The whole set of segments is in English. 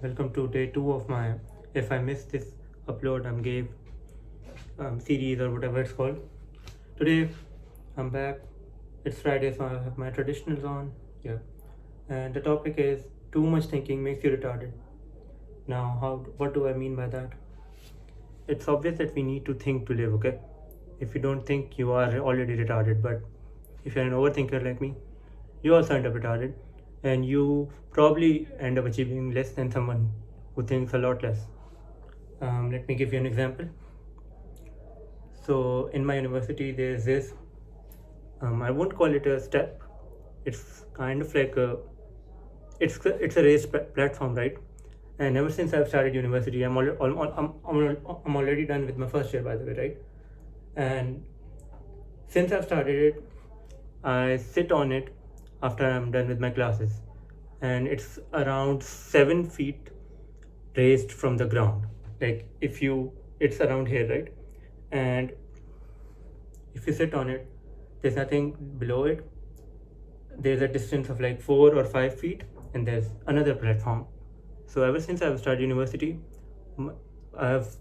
Welcome to day 2 of my If I Miss This Upload I'm Gave series or whatever it's called. Today I'm back. It's Friday, so I have my traditionals on. Yeah. And the topic is too much thinking makes you retarded. Now, what do I mean by that? It's obvious that we need to think to live, okay? If you don't think, you are already retarded. But if you're an overthinker like me, you also end up retarded. And you probably end up achieving less than someone who thinks a lot less. Let me give you an example. So in my university, there's this. I won't call it a step. It's kind of like it's a raised platform, right? And ever since I've started university, I'm already done with my first year, by the way, right? And since I've started it, I sit on it after I'm done with my classes, and it's around 7 feet raised from the ground. Like it's around here, right? And if you sit on it, there's nothing below it. There's a distance of like 4 or 5 feet, and there's another platform. So ever since I've started university, I've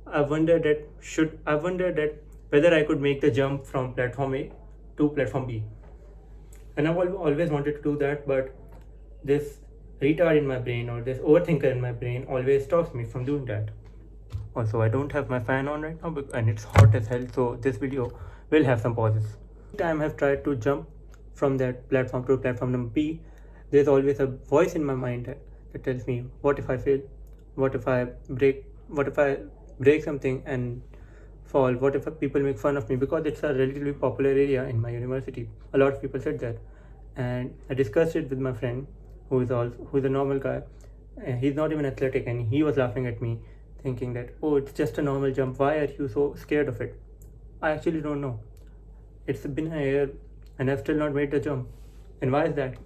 I've wondered that whether I could make the jump from platform A to platform B, and I've always wanted to do that, but this retard in my brain or this overthinker in my brain always stops me from doing that. Also, I don't have my fan on right now and it's hot as hell, so this video will have some pauses. Every time I've tried to jump from that platform to platform number B, there's always a voice in my mind that tells me, what if I fail? What if I break something and fall? What if people make fun of me? Because it's a relatively popular area in my university. A lot of people said that. And I discussed it with my friend who's a normal guy. He's not even athletic, and he was laughing at me, thinking that, oh, it's just a normal jump. Why are you so scared of it? I actually don't know. It's been a year and I've still not made the jump. And why is that?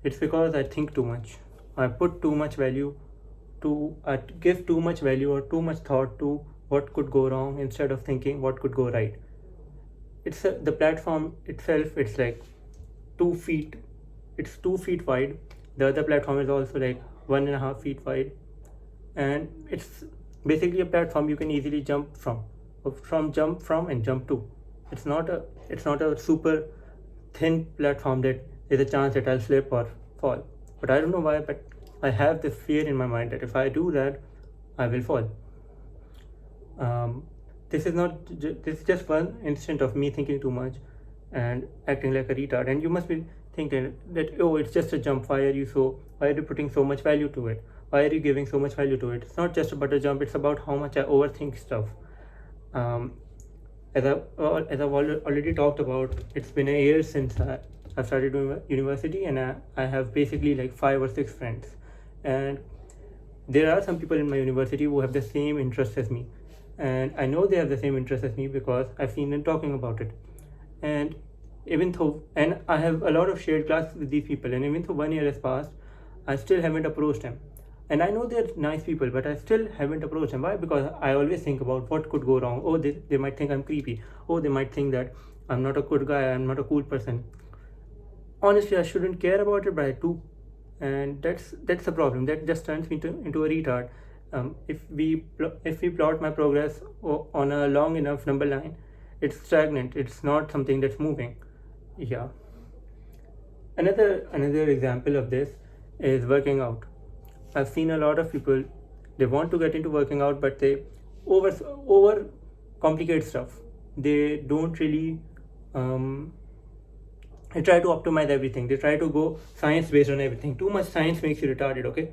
It's because I think too much. I put too much value I give too much value or too much thought to what could go wrong instead of thinking what could go right. The platform itself, it's like 2 feet. It's 2 feet wide. The other platform is also like 1.5 feet wide, and it's basically a platform you can easily jump from and jump to. It's not a super thin platform that there's a chance that I'll slip or fall. But I don't know why, but I have this fear in my mind that if I do that, I will fall. This is not this is just one instant of me thinking too much and acting like a retard. And you must be thinking that, oh, it's just a jump. Why are you putting so much value to it? Why are you giving so much value to it? It's not just about a jump. It's about how much I overthink stuff. um, as I've already talked about, it's been a year since I've started doing university, and I have basically like 5 or 6 friends, and there are some people in my university who have the same interests as me, and I know they have the same interests as me because I've seen them talking about it. And I have a lot of shared classes with these people, and even though 1 year has passed, I still haven't approached them. And I know they're nice people, but I still haven't approached them. Why? Because I always think about what could go wrong. Oh, they might think I'm creepy. Oh, they might think that I'm not a good guy, I'm not a cool person. Honestly, I shouldn't care about it, but I do. And that's the problem. That just turns me into a retard. If we plot my progress on a long enough number line, it's stagnant. It's not something that's moving. Yeah. Another example of this is working out. I've seen a lot of people, they want to get into working out, but they over complicate stuff. They don't really they try to optimize everything. They try to go science based on everything. Too much science makes you retarded, okay?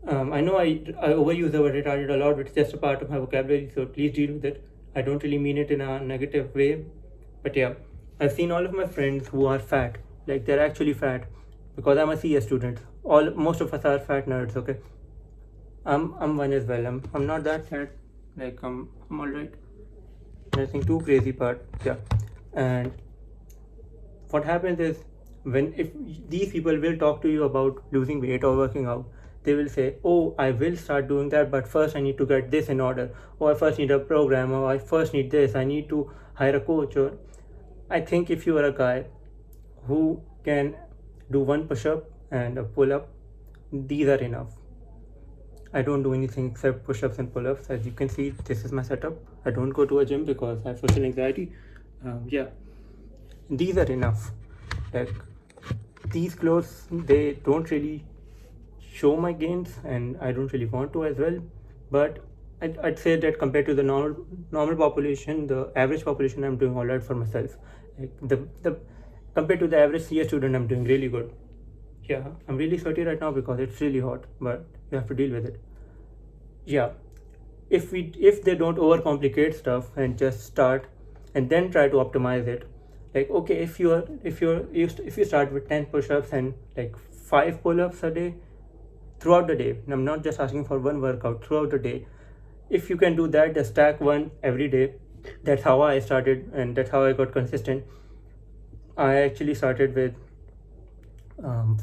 I know I overuse the word retarded a lot, but it's just a part of my vocabulary, so please deal with it. I don't really mean it in a negative way, but yeah, I've seen all of my friends who are fat, like they're actually fat, because I'm a CS student. Most of us are fat nerds, okay? I'm one as well. I'm not that fat, like I'm alright. Nothing too crazy, but yeah. And what happens is, if these people will talk to you about losing weight or working out, they will say, oh, I will start doing that, but first I need to get this in order, or I first need a program, or I first need this, I need to hire a coach. Or I think if you are a guy who can do one push-up and a pull-up, these are enough. I don't do anything except push-ups and pull-ups. As you can see, this is my setup. I don't go to a gym because I have social anxiety. Yeah, these are enough. Like, these clothes, they don't really show my gains, and I don't really want to as well. But I'd say that compared to the normal population, the average population, I'm doing all right for myself. Like, the compared to the average CS student, I'm doing really good. Yeah, I'm really sweaty right now because it's really hot, but you have to deal with it. Yeah, if they don't overcomplicate stuff and just start and then try to optimize it. Like, okay, if you start with 10 push-ups and like 5 pull-ups a day throughout the day, and I'm not just asking for one workout throughout the day. If you can do that, just stack one every day. That's how I started, and that's how I got consistent. I actually started with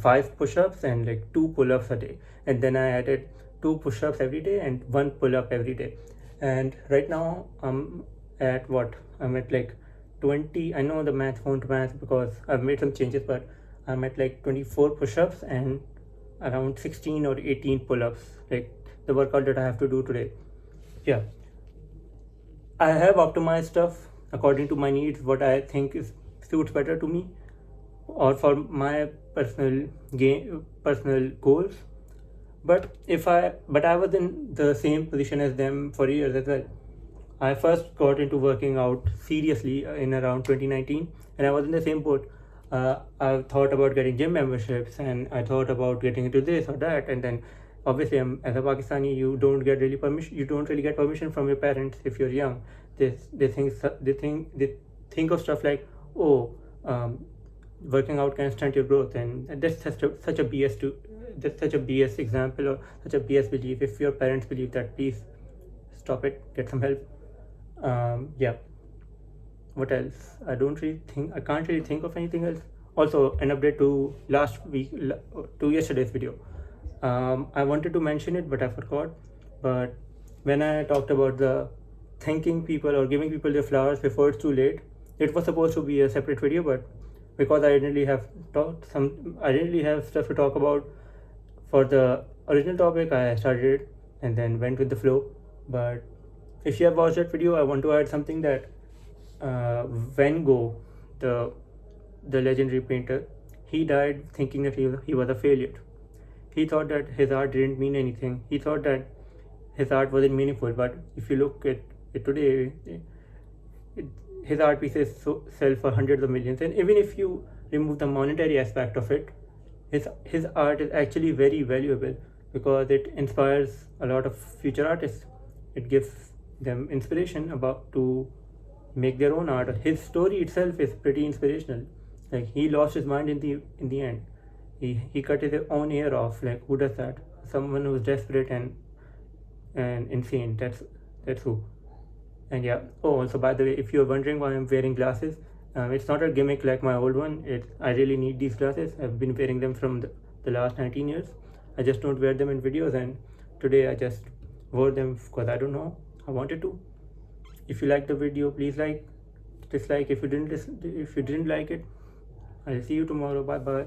5 push-ups and like 2 pull-ups a day, and then I added 2 push-ups every day and 1 pull-up every day. And right now I'm at like 20. I know the math won't math because I've made some changes, but I'm at like 24 push-ups and around 16 or 18 pull-ups, like the workout that I have to do today. Yeah, I have optimized stuff according to my needs, what I think suits better to me or for my personal goals. But I was in the same position as them for years as well. I first got into working out seriously in around 2019, and I was in the same boat. I thought about getting gym memberships, and I thought about getting into this or that, and then obviously, as a Pakistani, you don't get really permission. You don't really get permission from your parents if you're young. They think of stuff like, oh, working out can stunt your growth, and that's such a BS example or such a BS belief. If your parents believe that, please stop it. Get some help. Yeah. What else? I can't really think of anything else. Also, an update to yesterday's video. I wanted to mention it, but I forgot. But when I talked about the thanking people or giving people their flowers before it's too late, it was supposed to be a separate video, but because I didn't really have stuff to talk about for the original topic, I started it and then went with the flow. But if you have watched that video, I want to add something that Van Gogh, the legendary painter, he died thinking that he was a failure. He thought that his art didn't mean anything. He thought that his art wasn't meaningful. But if you look at it today, his art pieces sell for hundreds of millions. And even if you remove the monetary aspect of it, his art is actually very valuable because it inspires a lot of future artists. It gives them inspiration to make their own art. His story itself is pretty inspirational. Like, he lost his mind in the end. He cut his own ear off. Like, who does that? Someone who's desperate and insane. That's who. And yeah. Oh, also, by the way, if you're wondering why I'm wearing glasses, it's not a gimmick like my old one. I really need these glasses. I've been wearing them from the last 19 years. I just don't wear them in videos, and today I just wore them because I don't know. I wanted to. If you liked the video, please dislike. If you didn't like it, I'll see you tomorrow. Bye bye.